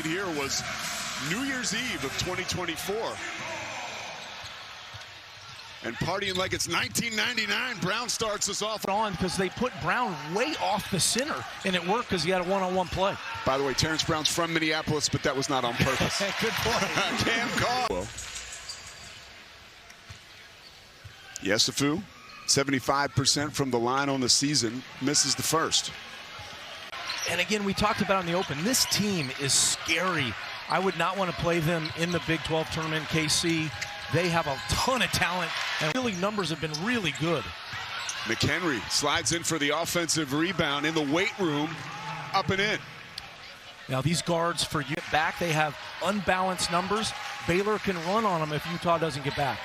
played here was New Year's Eve of 2024. And partying like it's 1999, Brown starts us off on because they put Brown way off the center, and it worked because he had a one-on-one play. By the way, Terrence Brown's from Minneapolis, but that was not on purpose. Good point. Cam Call. Yesufu, 75% from the line on the season, misses the first. And again, we talked about in the open, this team is scary. I would not want to play them in the Big 12 tournament, KC. They have a ton of talent, and really numbers have been really good. McHenry slides in for the offensive rebound in the weight room, up and in. Now these guards, for you back, they have unbalanced numbers. Baylor can run on them if Utah doesn't get back.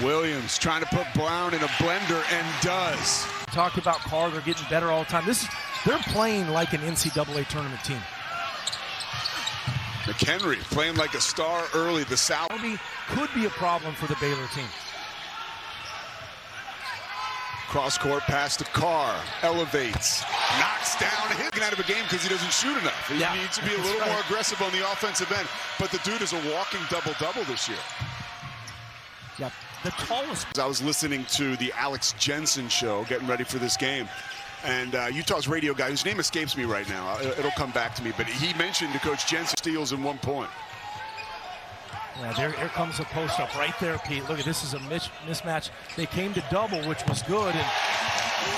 Williams trying to put Brown in a blender and does. Talked about Carr, they're getting better all the time. They're playing like an NCAA tournament team. McHenry playing like a star early. The South could be a problem for the Baylor team. Cross court pass to Carr, elevates, knocks down, hitting out of a game because he doesn't shoot enough. He needs to be a little more aggressive on the offensive end. But the dude is a walking double-double this year. Yep, the tallest. I was listening to the Alex Jensen show, getting ready for this game. And Utah's radio guy, whose name escapes me right now, it'll come back to me, but he mentioned to Coach Jensen steals in 1 point. Yeah, here comes a post-up right there, Pete. Look, this is a mismatch. They came to double, which was good. And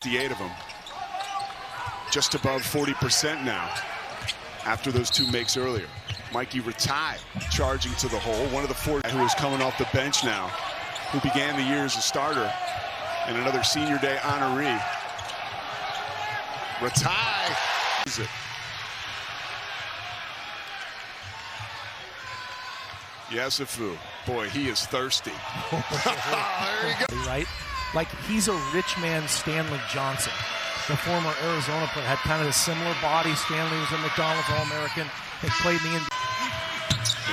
58 of them. Just above 40% now after those two makes earlier. Mikey Ratai charging to the hole. One of the four who is coming off the bench now, who began the year as a starter, and another senior day honoree. Ratai is it. Yesufu, boy, he is thirsty. There you go. Right? Like he's a rich man Stanley Johnson. The former Arizona player had kind of a similar body. Stanley was a McDonald's All-American. He played in the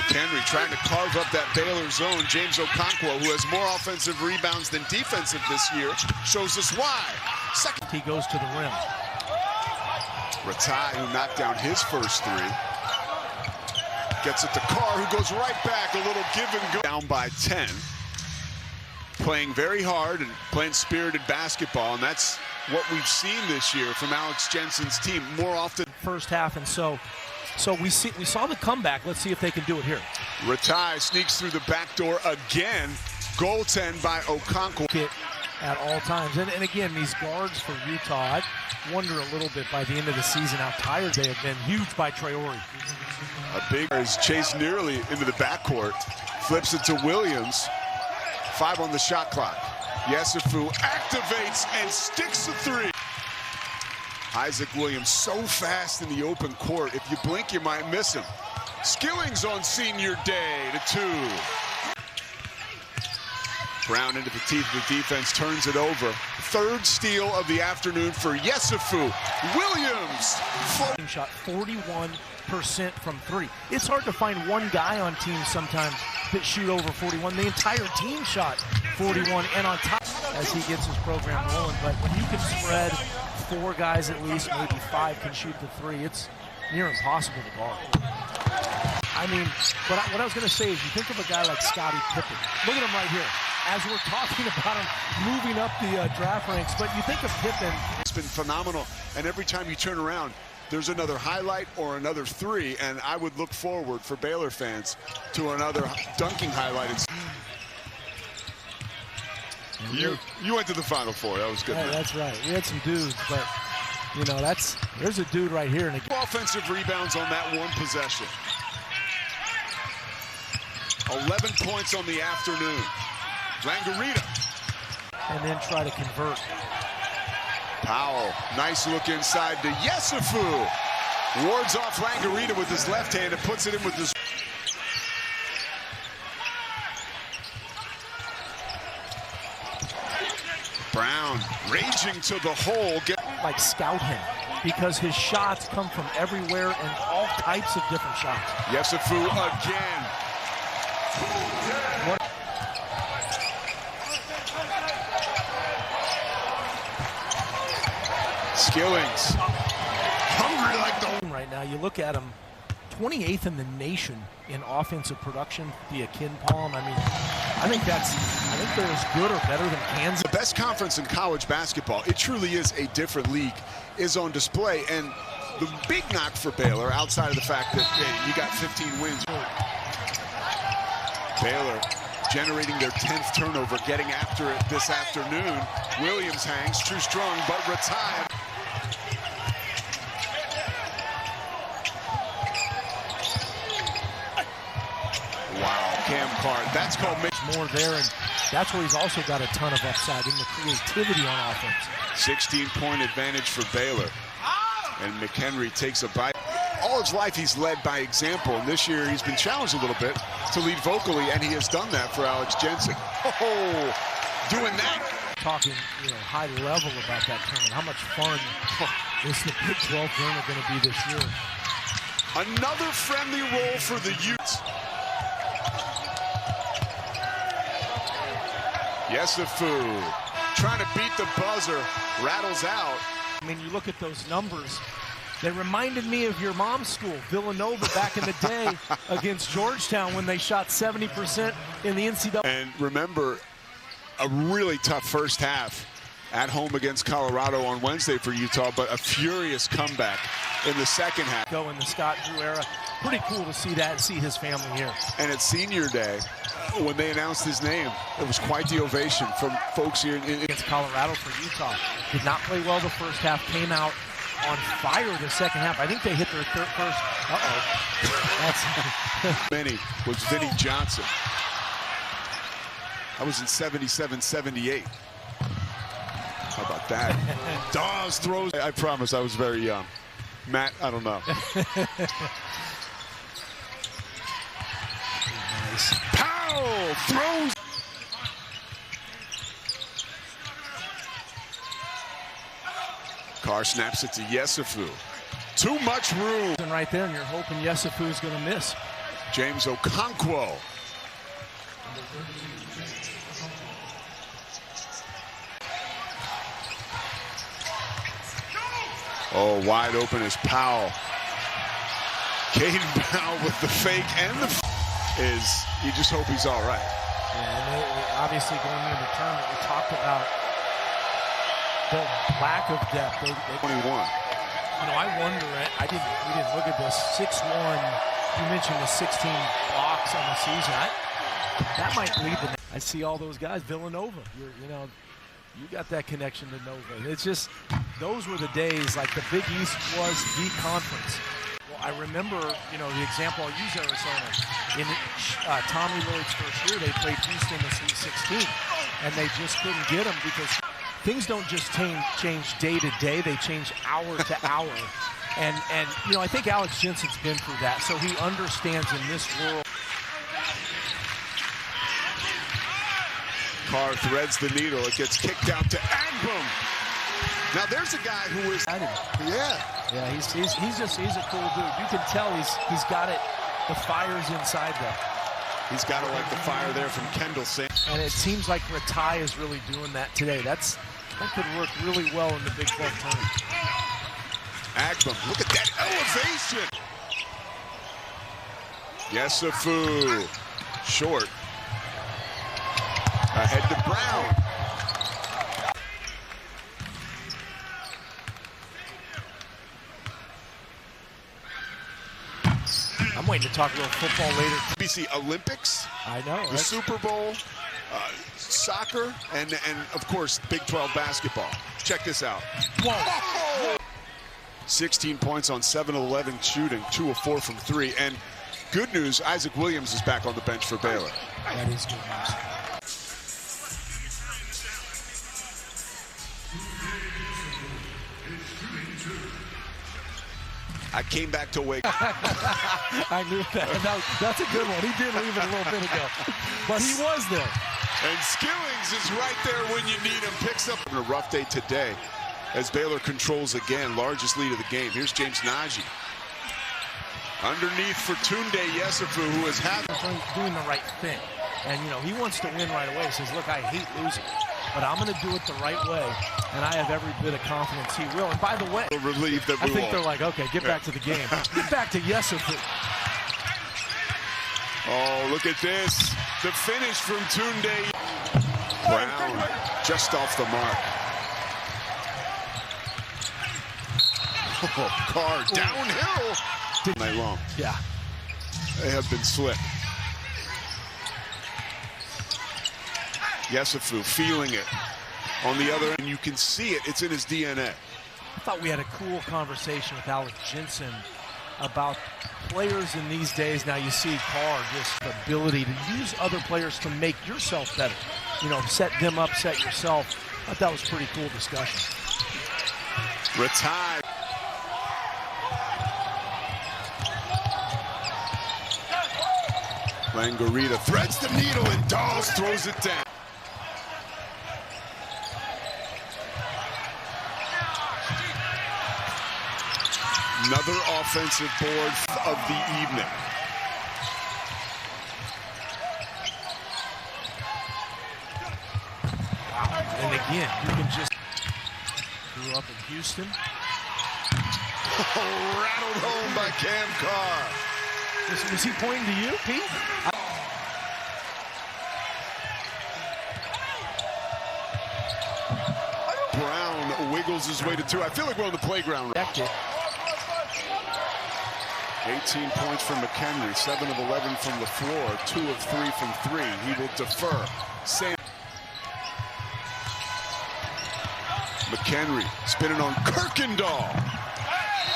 McHenry trying to carve up that Baylor zone. James Okonkwo, who has more offensive rebounds than defensive this year, shows us why. Second. He goes to the rim. Ratai, who knocked down his first three. Gets it to Carr, who goes right back. A little give and go. Down by 10. Playing very hard and playing spirited basketball, and that's what we've seen this year from Alex Jensen's team more often. First half, and so we saw the comeback. Let's see if they can do it here. Ratai sneaks through the back door again. Goaltend by Okonkwo. At all times. And again, these guards for Utah, I wonder a little bit by the end of the season how tired they have been. Huge by Traore. A big is chased nearly into the backcourt. Flips it to Williams. 5 on the shot clock. Yesufu activates and sticks the three. Isaac Williams so fast in the open court. If you blink, you might miss him. Skilling's on senior day to 2. Brown into the teeth of the defense, turns it over. Third steal of the afternoon for Yesufu. Williams. Shot 41% from 3. It's hard to find one guy on teams sometimes that shoot over 41. The entire team shot 41, and on top as he gets his program rolling. But when you can spread 4 guys at least, maybe 5 can shoot the 3, it's near impossible to guard. I mean, what I was going to say is you think of a guy like Scottie Pippen. Look at him right here. As we're talking about him moving up the draft ranks, but you think of Pippen. It's been phenomenal, and every time you turn around, there's another highlight or another 3, and I would look forward for Baylor fans to another dunking highlight. You went to the Final Four. That was good. Yeah, that's right. We had some dudes, but you know there's a dude right here. And offensive rebounds on that one possession. 11 points on the afternoon. Langarita. And then try to convert. Powell, nice look inside to Yesufu. Wards off Langarita with his left hand and puts it in with his. Brown raging to the hole. Like scout him because his shots come from everywhere and all types of different shots. Yesufu again. Skillings hungry like the right now. You look at him, 28th in the nation in offensive production via Ken Palm. I mean, I think they're as good or better than Kansas. The best conference in college basketball, it truly is a different league, is on display. And the big knock for Baylor, outside of the fact that you got 15 wins. Baylor generating their 10th turnover, getting after it this afternoon. Williams hangs, too strong, but retired. Wow, Cam Card, that's called more there, and that's where he's also got a ton of upside in the creativity on offense. 16-point advantage for Baylor, and McHenry takes a bite. All his life he's led by example, and this year he's been challenged a little bit to lead vocally, and he has done that for Alex Jensen. Oh, doing that. Talking, high level about that tournament. How much fun is the Big 12 tournament going to be this year? Another friendly roll for the Utes. Yesufu trying to beat the buzzer, rattles out. I mean, you look at those numbers. They reminded me of your mom's school, Villanova, back in the day against Georgetown when they shot 70% in the NCAA. And remember, a really tough first half at home against Colorado on Wednesday for Utah, but a furious comeback in the second half. Go in the Scott Drew era. Pretty cool to see that and see his family here. And at senior day, when they announced his name, it was quite the ovation from folks here. Against Colorado for Utah. Did not play well the first half, came out on fire the second half. I think they hit their first. That's many was Vinnie Johnson. I was in 77, 78. How about that? Dawes throws. I promise I was very young. Matt, I don't know. Nice. Powell throws. Carr snaps it to Yesufu. Too much room. And right there, and you're hoping Yesufu's going to miss. James Okonkwo. Oh, wide open is Powell. Caden Powell with the fake and the you just hope he's all right. Yeah, and obviously going into the tournament, we talked about the lack of depth. 21. I wonder, we didn't look at this. 6'1", you mentioned the 16 blocks on the season. That might lead the. I see all those guys, Villanova. You got that connection to Nova. It's just, those were the days, like the Big East was the conference. Well, I remember, the example, I'll use Arizona. In Tommy Lloyd's first year, they played Houston in the Sweet 16, and they just couldn't get them because things don't just change day to day, they change hour to hour. And I think Alex Jensen's been through that, so he understands in this world. Carr threads the needle. It gets kicked out to Agbum. Now there's a guy who is. Yeah, he's a cool dude. You can tell he's got it. The fire's inside there. He's got it like the fire there from Kendall Sam. And it seems like Ratai is really doing that today. That could work really well in the Big 12 tournament. Agbum, look at that elevation. Yesufu, short. Ahead to Brown. I'm waiting to talk a little football later. BC Olympics. I know. The Super Bowl, soccer, and of course, Big 12 basketball. Check this out. Whoa. Oh! 16 points on 7 of 11 shooting, 2 of 4 from 3. And good news, Isaac Williams is back on the bench for Baylor. That is good news. I came back to wake. I knew that. That's a good one. He did leave it a little bit ago, but he was there. And Skillings is right there when you need him. Picks up on a rough day today as Baylor controls again. Largest lead of the game. Here's James Nagy. Underneath for Tunde Yesufu, who is doing the right thing. And, he wants to win right away. He says, look, I hate losing, but I'm going to do it the right way. And I have every bit of confidence he will. And by the way, relieved that I think they're like, okay, get back to the game. Get back to Yesufu. Oh, look at this. The finish from Tunde. Brown just off the mark. Oh, Carr downhill. Night long. Yeah. They have been slick. Yesufu feeling it on the other end. You can see it. It's in his DNA. I thought we had a cool conversation with Alex Jensen about players in these days. Now you see Carr, just the ability to use other players to make yourself better. You know, set them up, set yourself. I thought that was a pretty cool discussion. Retired. Langarita threads the needle and Dawes throws it down. Another offensive board of the evening. And again, you can just grew up in Houston. Oh, rattled home by Cam Carr. Was he pointing to you, Pete? Brown wiggles his way to two. I feel like we're on the playground. 18 points from McHenry, 7 of 11 from the floor, 2 of 3 from 3. He will defer. McHenry spinning on Kirkendall.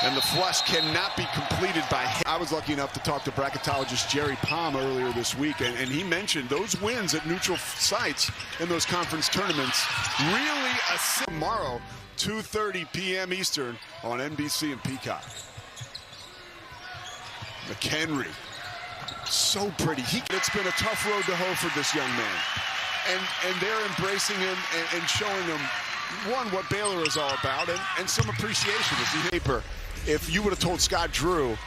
And the flush cannot be completed by him. I was lucky enough to talk to bracketologist Jerry Palm earlier this week, and he mentioned those wins at neutral sites in those conference tournaments really tomorrow, 2:30 p.m. Eastern on NBC and Peacock. McHenry, so pretty. It's been a tough road to hoe for this young man. And they're embracing him and showing him, one, what Baylor is all about, and some appreciation. If you would have told Scott Drew,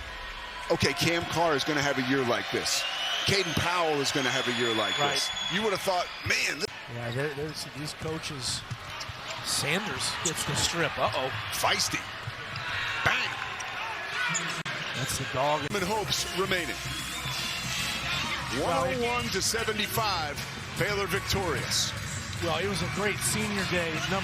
okay, Cam Carr is going to have a year like this, Caden Powell is going to have a year like this, you would have thought, man. Yeah, these coaches. Sanders gets the strip. Uh-oh. Feisty. Bang. That's the dog. Hopes remaining. 101-75. Baylor victorious. Well, it was a great senior day, #1.